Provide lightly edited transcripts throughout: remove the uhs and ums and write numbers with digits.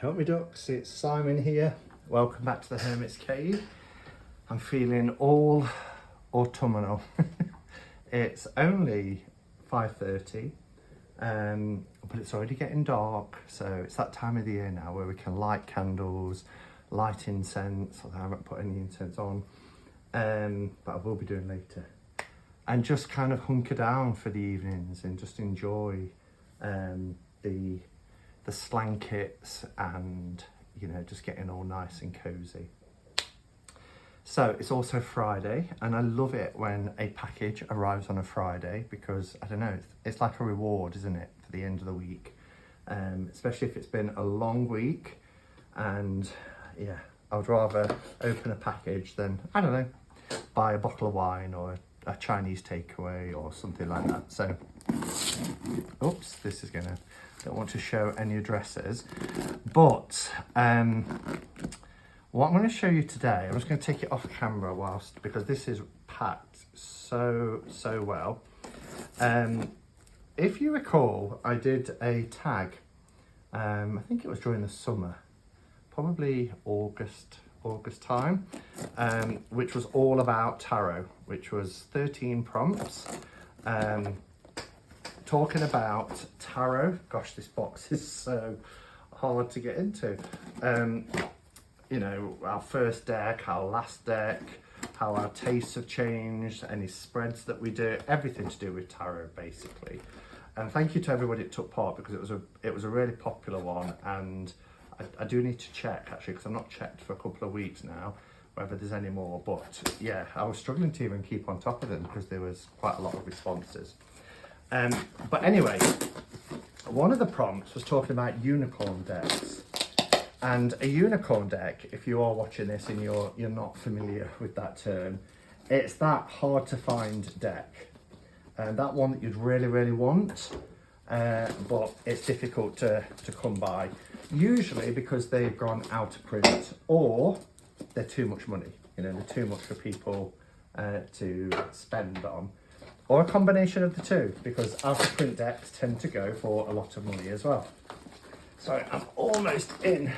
Help me ducks, it's Simon here. Welcome back to the Hermit's Cave. I'm feeling all autumnal. It's only 5:30, but it's already getting dark, so it's that time of the year now where we can light candles, light incense, although I haven't put any incense on, but I will be doing later. And just kind of hunker down for the evenings and just enjoy the slankets and, you know, just getting all nice and cozy. So it's also Friday, and I love it when a package arrives on a Friday because, I don't know, it's like a reward, isn't it, for the end of the week, especially if it's been a long week. And yeah, I would rather open a package than, I don't know, buy a bottle of wine or a Chinese takeaway or something like that. So, oops, this is gonna, don't want to show any addresses, but what I'm going to show you today, I'm just going to take it off camera whilst, because this is packed so well. If you recall, I did a tag, I think it was during the summer, probably August time, which was all about tarot, which was 13 prompts, talking about tarot. Gosh, this box is so hard to get into. You know, our first deck, our last deck, how our tastes have changed, any spreads that we do, everything to do with tarot basically. And thank you to everybody that took part, because it was a really popular one, and I do need to check actually, because I've not checked for a couple of weeks now whether there's any more. But yeah, I was struggling to even keep on top of them because there was quite a lot of responses. But anyway, one of the prompts was talking about unicorn decks. And a unicorn deck, if you are watching this and you're not familiar with that term, it's that hard to find deck. And that one that you'd really want, but it's difficult to come by. Usually because they've gone out of print, or they're too much money. You know, they're too much for people to spend on. Or a combination of the two, because out of print decks tend to go for a lot of money as well. So I'm almost in.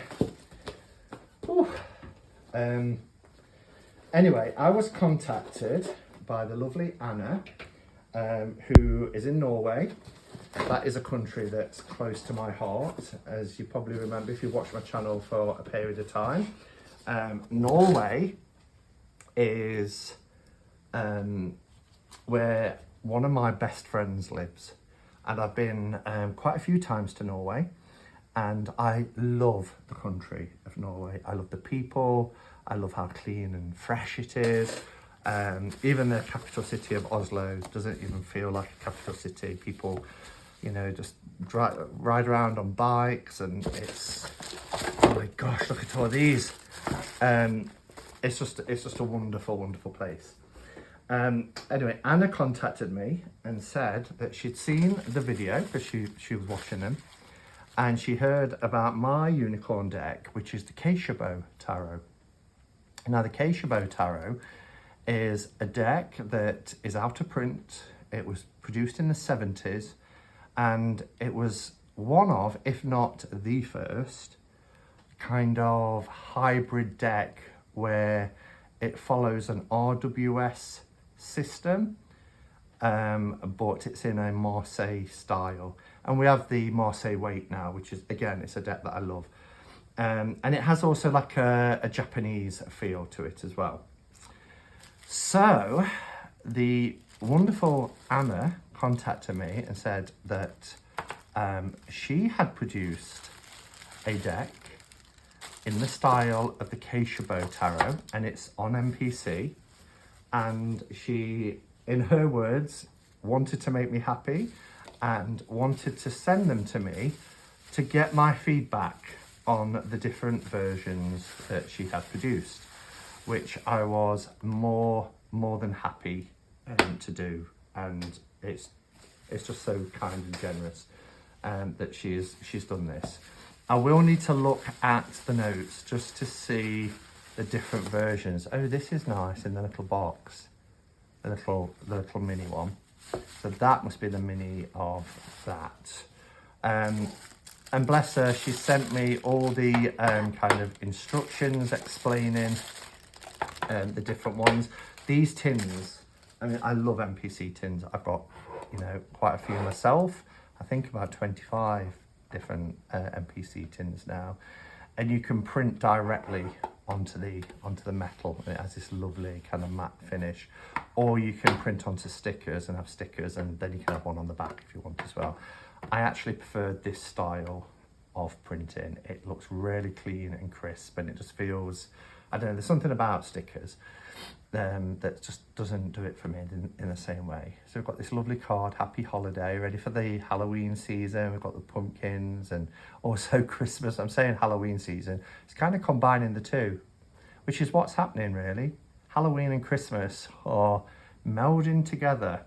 Anyway, I was contacted by the lovely Anna, who is in Norway. That is a country that's close to my heart, as you probably remember if you've watched my channel for a period of time. Norway is where one of my best friends lives, and I've been quite a few times to Norway. And I love the country of Norway. I love the people. I love how clean and fresh it is. Even the capital city of Oslo doesn't even feel like a capital city. People, you know, just ride around on bikes, and it's, oh my gosh, look at all these. It's just a wonderful place. Anyway, Anna contacted me and said that she'd seen the video, because she was watching them. And she heard about my unicorn deck, which is the Keishobou Tarot. Now, the Keishobou Tarot is a deck that is out of print. It was produced in the 70s, and it was one of, if not the first, kind of hybrid deck where it follows an RWS system, but it's in a Marseille style. And we have the Marseille weight now, which is, again, it's a deck that I love. And it has also like a Japanese feel to it as well. So the wonderful Anna contacted me and said that she had produced a deck in the style of the Keishobou Tarot, and it's on MPC. And she, in her words, wanted to make me happy and wanted to send them to me to get my feedback on the different versions that she had produced, which I was more than happy to do. And it's just so kind and generous that she's done this. I will need to look at the notes just to see the different versions. Oh, this is nice in the little box, the little mini one. So that must be the mini of that. And bless her, she sent me all the kind of instructions explaining the different ones. These tins, I mean, I love MPC tins. I've got, you know, quite a few myself. I think about 25 different MPC tins now. And you can print directly onto the metal, and it has this lovely kind of matte finish. Or you can print onto stickers and have stickers, and then you can have one on the back if you want as well. I actually prefer this style of printing. It looks really clean and crisp, and it just feels, I don't know, there's something about stickers that just doesn't do it for me in the same way. So we've got this lovely card, happy holiday, ready for the Halloween season. We've got the pumpkins and also Christmas. I'm saying Halloween season. It's kind of combining the two, which is what's happening really. Halloween and Christmas are melding together.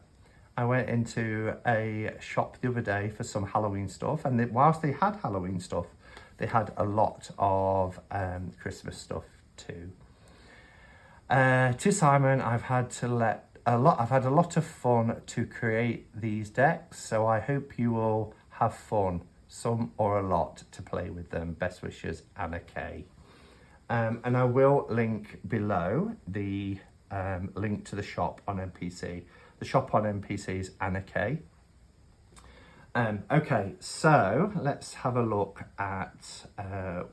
I went into a shop the other day for some Halloween stuff, and whilst they had Halloween stuff, they had a lot of Christmas stuff too. To Simon, I've had a lot of fun to create these decks, so I hope you will have fun, some or a lot, to play with them. Best wishes, Anna K. And I will link below the link to the shop on MPC. The shop on MPC is Anna K. Okay, so let's have a look at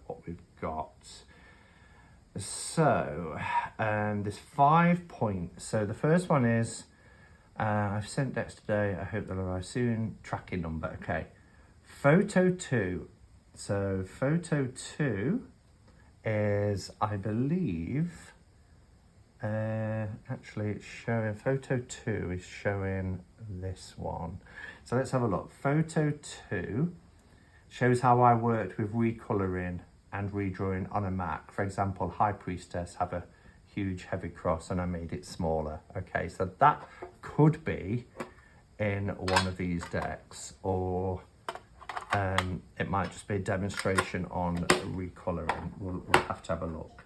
what we've got. So there's 5 points. So the first one is, I've sent decks today, I hope they'll arrive soon. Tracking number, okay. Photo 2. So photo 2 is, I believe, actually it's showing, photo 2 is showing this one. So let's have a look. Photo 2 shows how I worked with recolouring and redrawing on a Mac. For example, High Priestess have a huge heavy cross and I made it smaller. Okay, so that could be in one of these decks, or it might just be a demonstration on recolouring. We'll have to have a look.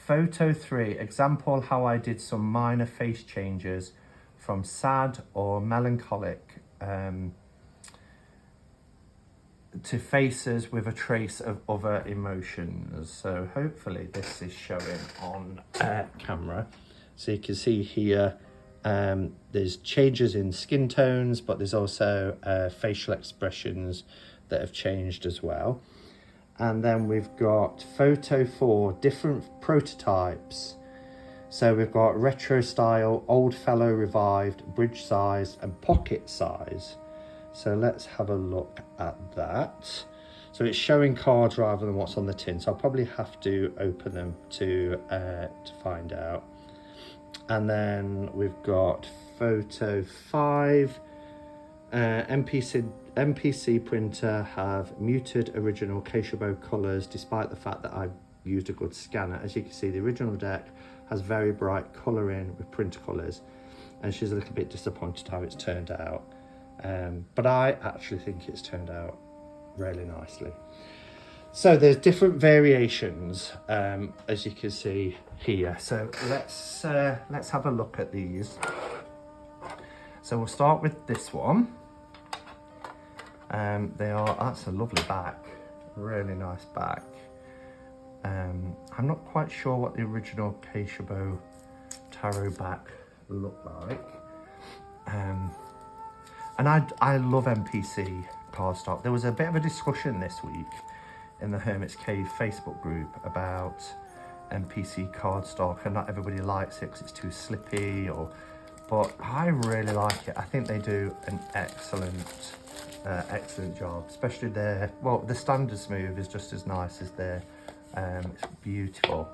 Photo 3, example how I did some minor face changes from sad or melancholic to faces with a trace of other emotions. So hopefully this is showing on camera. So you can see here there's changes in skin tones, but there's also facial expressions that have changed as well. And then we've got photo 4, different prototypes. So we've got retro style, old fellow revived, bridge size and pocket size. So let's have a look at that. So it's showing cards rather than what's on the tin. So I'll probably have to open them to find out. And then we've got photo 5. MPC printer have muted original Keishobou colours despite the fact that I've used a good scanner. As you can see, the original deck has very bright colouring with print colours, and she's a little bit disappointed how it's turned out. But I actually think it's turned out really nicely. So there's different variations, as you can see here. So let's have a look at these. So we'll start with this one. That's a lovely back, really nice back. I'm not quite sure what the original Keishobou Tarot back looked like. And I love MPC cardstock. There was a bit of a discussion this week in the Hermit's Cave Facebook group about MPC cardstock, and not everybody likes it because it's too slippy, but I really like it. I think they do an excellent job, especially the standard smooth is just as nice as their, it's beautiful.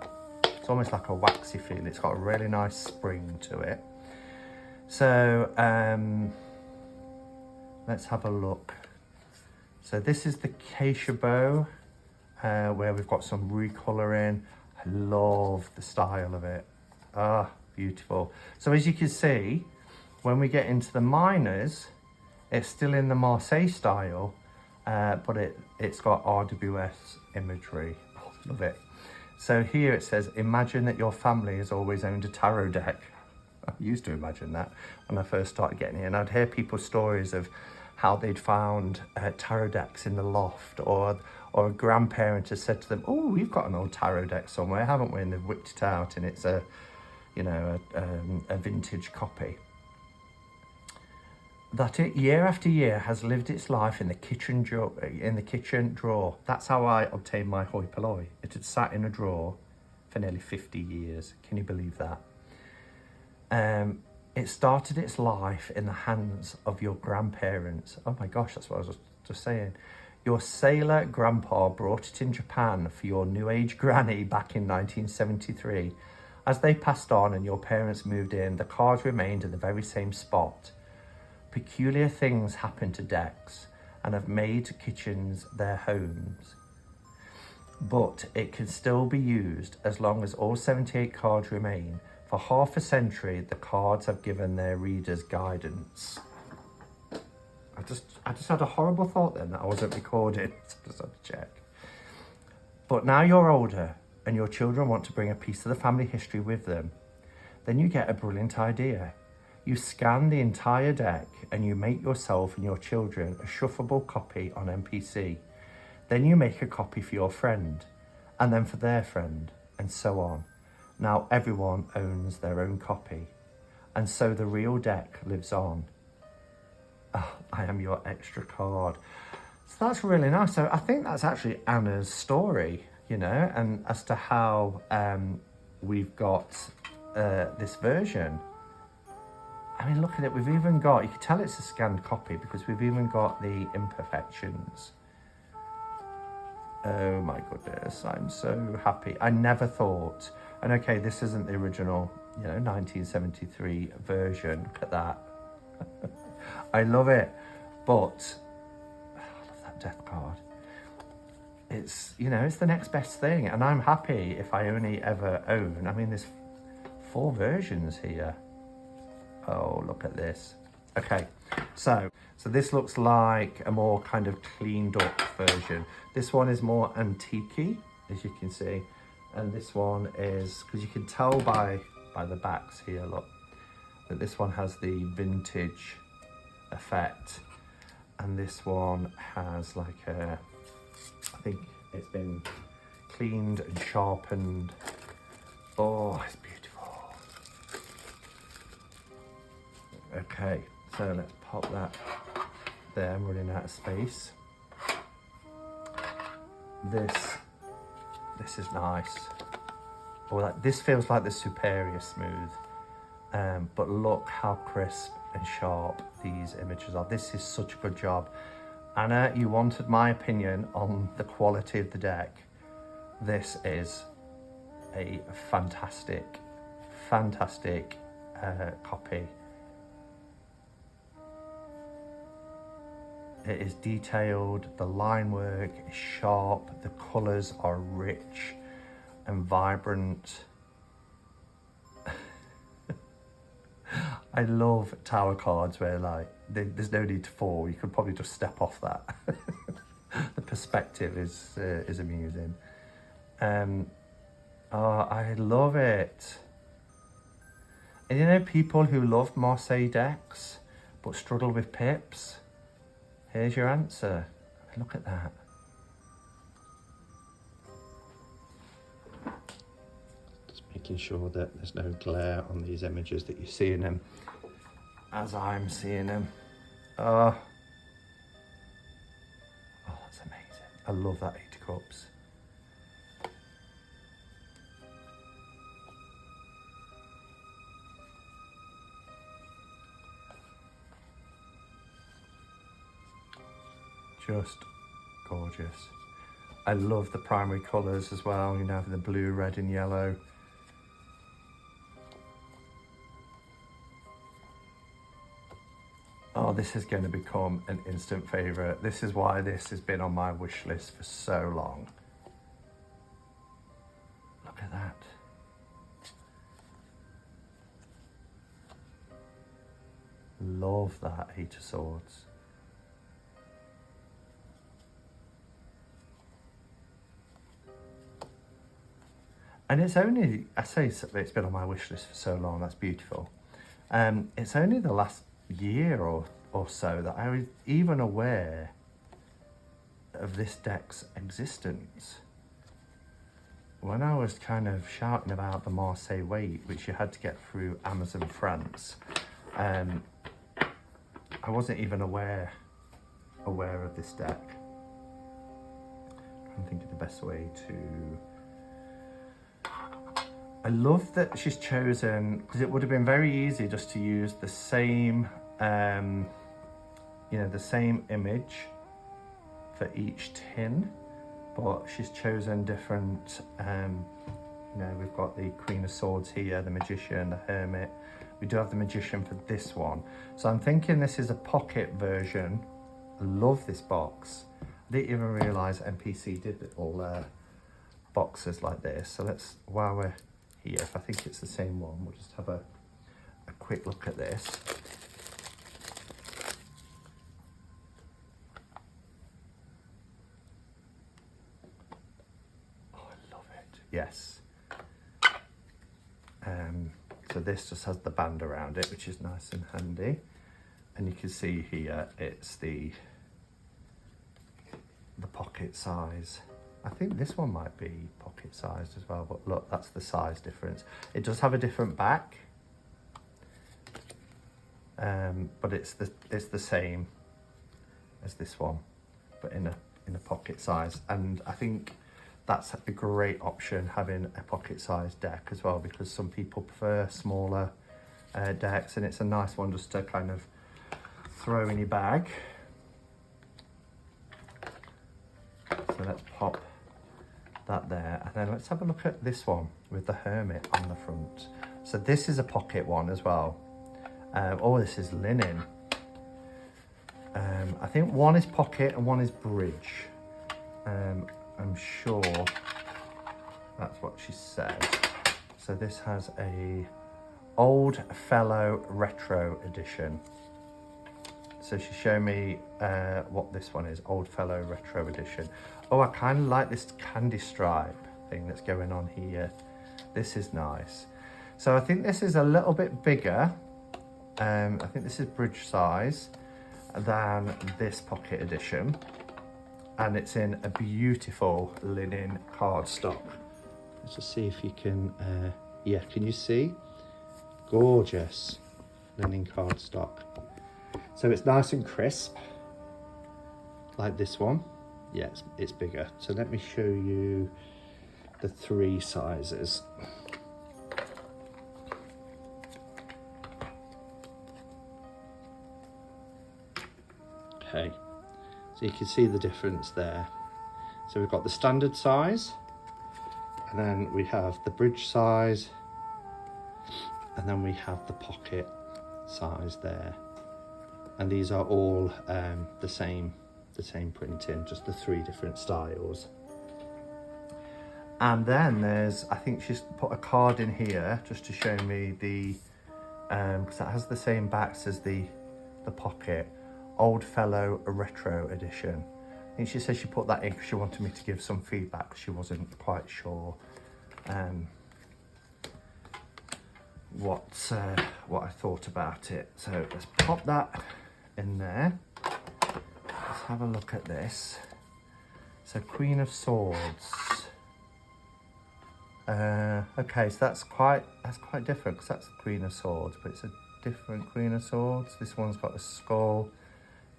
It's almost like a waxy feel. It's got a really nice spring to it. So let's have a look. So this is the Keishobou, where we've got some recolouring. I love the style of it. Ah, beautiful. So as you can see, when we get into the minors, it's still in the Marseille style, but it's got RWS imagery. Oh, love it. So here it says, imagine that your family has always owned a tarot deck. I used to imagine that when I first started getting here, and I'd hear people's stories of how they'd found tarot decks in the loft, or a grandparent has said to them, oh, we've got an old tarot deck somewhere, haven't we? And they've whipped it out and it's a, you know, a vintage copy. That it, year after year, has lived its life in the kitchen drawer. That's how I obtained my hoi polloi. It had sat in a drawer for nearly 50 years. Can you believe that? It started its life in the hands of your grandparents. Oh my gosh, that's what I was just saying. Your sailor grandpa brought it in Japan for your new age granny back in 1973. As they passed on and your parents moved in, the cards remained in the very same spot. Peculiar things happen to decks and have made kitchens their homes. But it can still be used as long as all 78 cards remain. For half a century, the cards have given their readers guidance. I just had a horrible thought then that I wasn't recording. Just had to check. But now you're older and your children want to bring a piece of the family history with them. Then you get a brilliant idea. You scan the entire deck and you make yourself and your children a shuffleable copy on MPC. Then you make a copy for your friend, and then for their friend, and so on. Now everyone owns their own copy, and so the real deck lives on. Oh, I am your extra card. So that's really nice. So I think that's actually Anna's story, you know, and as to how we've got this version. I mean, look at it. We've even got, you can tell it's a scanned copy because we've even got the imperfections. Oh my goodness, I'm so happy. I never thought, and okay, this isn't the original, you know, 1973 version. Look at that. I love it, but I love that death card. It's, you know, it's the next best thing, and I'm happy if I only ever own. I mean, there's 4 versions here. Oh, look at this. Okay, so this looks like a more kind of cleaned up version. This one is more antique-y, as you can see, and this one is, because you can tell by the backs here, look, that this one has the vintage effect, and this one has like a, I think it's been cleaned and sharpened. Oh, it's beautiful. Okay, so let's pop that there. I'm running out of space. This is nice. Oh, this feels like the Superior Smooth. But look how crisp and sharp these images are. This is such a good job. Anna, you wanted my opinion on the quality of the deck. This is a fantastic copy. It is detailed, the line work is sharp, the colours are rich and vibrant. I love tower cards where like there's no need to fall, you could probably just step off that. The perspective is amusing. Oh, I love it. And you know, people who love Marseille decks but struggle with pips, here's your answer. Look at that. Just making sure that there's no glare on these images, that you're seeing them as I'm seeing them. Oh, that's amazing. I love that 8 of Cups. Just gorgeous. I love the primary colours as well, you know, the blue, red and yellow. Oh, this is going to become an instant favourite. This is why this has been on my wish list for so long. Look at that. Love that 8 of Swords. And it's only, I say it's been on my wish list for so long, that's beautiful. It's only the last year or or so that I was even aware of this deck's existence. When I was kind of shouting about the Marseille weight, which you had to get through Amazon France, I wasn't even aware of this deck. I'm trying to think of the best way to... I love that she's chosen, because it would have been very easy just to use the same, you know, the same image for each tin, but she's chosen different, you know, we've got the Queen of Swords here, the Magician, the Hermit. We do have the Magician for this one. So I'm thinking this is a pocket version. I love this box. I didn't even realise MPC did little boxes like this. So let's, while we're here, if I think it's the same one, we'll just have a quick look at this. Yes. So this just has the band around it, which is nice and handy. And you can see here, it's the pocket size. I think this one might be pocket sized as well, but look, that's the size difference. It does have a different back, but it's the same as this one, but in a pocket size. And I think that's a great option, having a pocket-sized deck as well, because some people prefer smaller decks, and it's a nice one just to kind of throw in your bag. So let's pop that there, and then let's have a look at this one with the Hermit on the front. So this is a pocket one as well. Oh, this is linen. I think one is pocket and one is bridge. I'm sure that's what she said. So this has a Old Fellow Retro Edition. So she showed me what this one is, Old Fellow Retro Edition. Oh, I kind of like this candy stripe thing that's going on here. This is nice. So I think this is a little bit bigger. I think this is bridge size than this pocket edition. And it's in a beautiful linen cardstock. Let's just see if you can, yeah, can you see? Gorgeous linen cardstock. So it's nice and crisp, like this one. Yeah, it's bigger. So let me show you the 3 sizes. Okay. So you can see the difference there. So we've got the standard size, and then we have the bridge size, and then we have the pocket size there. And these are all the same printing, just the 3 different styles. And then there's, I think she's put a card in here just to show me the, because that has the same backs as the pocket. Old Fellow Retro Edition. I think she said she put that in because she wanted me to give some feedback because she wasn't quite sure what I thought about it. So let's pop that in there. Let's have a look at this. So Queen of Swords. Okay, so that's quite different because that's the Queen of Swords, but it's a different Queen of Swords. This one's got a skull,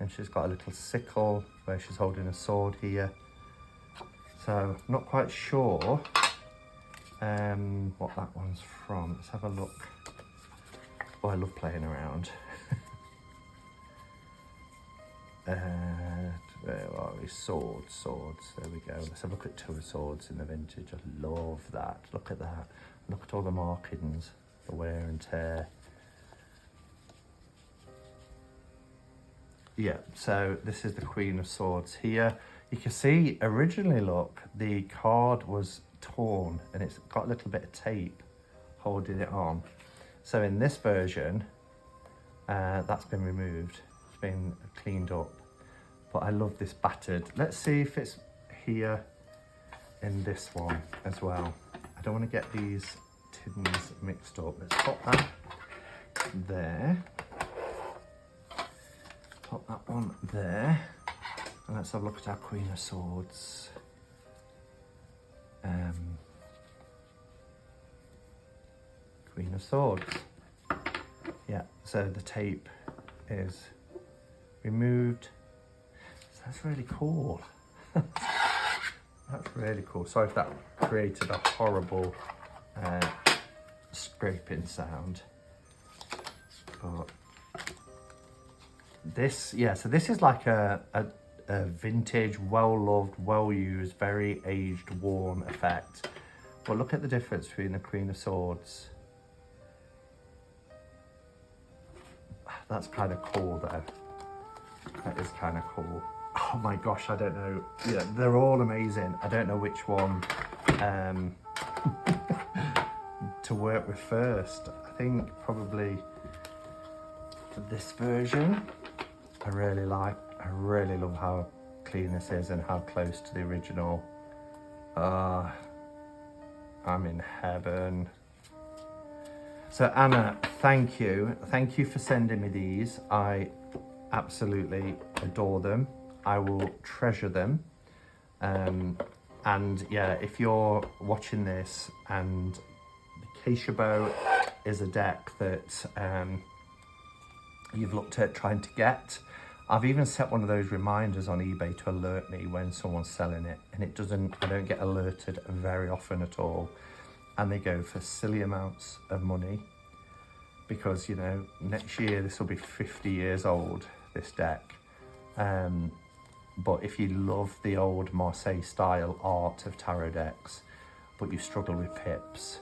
and she's got a little sickle where she's holding a sword here. So not quite sure what that one's from. Let's have a look. Oh, I love playing around. Where are we? Swords. There we go. Let's have a look at 2 of Swords in the vintage. I love that. Look at that. Look at all the markings, the wear and tear. Yeah, so this is the Queen of Swords here. You can see originally, look, the card was torn and it's got a little bit of tape holding it on. So in this version, that's been removed. It's been cleaned up. But I love this battered. Let's see if it's here in this one as well. I don't want to get these tins mixed up. Let's pop that there. one there. And let's have a look at our Queen of Swords. Queen of Swords. Yeah, so the tape is removed. So that's really cool. That's really cool. Sorry if that created a horrible scraping sound. But this, yeah, so this is like a vintage, well-loved, well-used, very aged, worn effect. But look at the difference between the Queen of Swords. That's kind of cool though. That is kind of cool. Oh my gosh, I don't know. Yeah, they're all amazing. I don't know which one to work with first. I think probably this version. I really love how clean this is and how close to the original. I'm in heaven. So Anna, thank you. Thank you for sending me these. I absolutely adore them. I will treasure them. And yeah, if you're watching this and the Keishobou is a deck that you've looked at trying to get, I've even set one of those reminders on eBay to alert me when someone's selling it, and I don't get alerted very often at all. And they go for silly amounts of money because, you know, next year this will be 50 years old, this deck. But if you love the old Marseille style art of tarot decks, but you struggle with pips,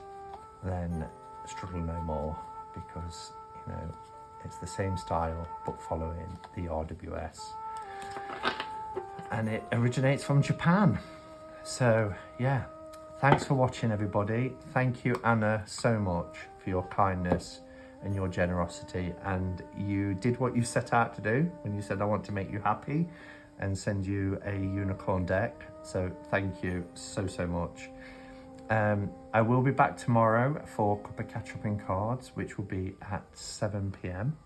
then struggle no more, because, you know, it's the same style but following the RWS. And it originates from Japan. So yeah, thanks for watching everybody. Thank you Anna so much for your kindness and your generosity, and you did what you set out to do when you said I want to make you happy and send you a unicorn deck. So thank you so much. I will be back tomorrow for Cup of Catch Up in Cards, which will be at 7 p.m.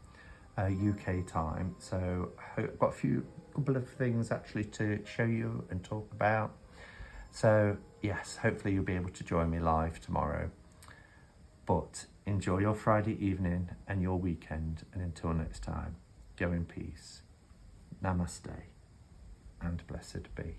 UK time. So I've got a couple of things actually to show you and talk about. So yes, hopefully you'll be able to join me live tomorrow. But enjoy your Friday evening and your weekend, and until next time, go in peace. Namaste and blessed be.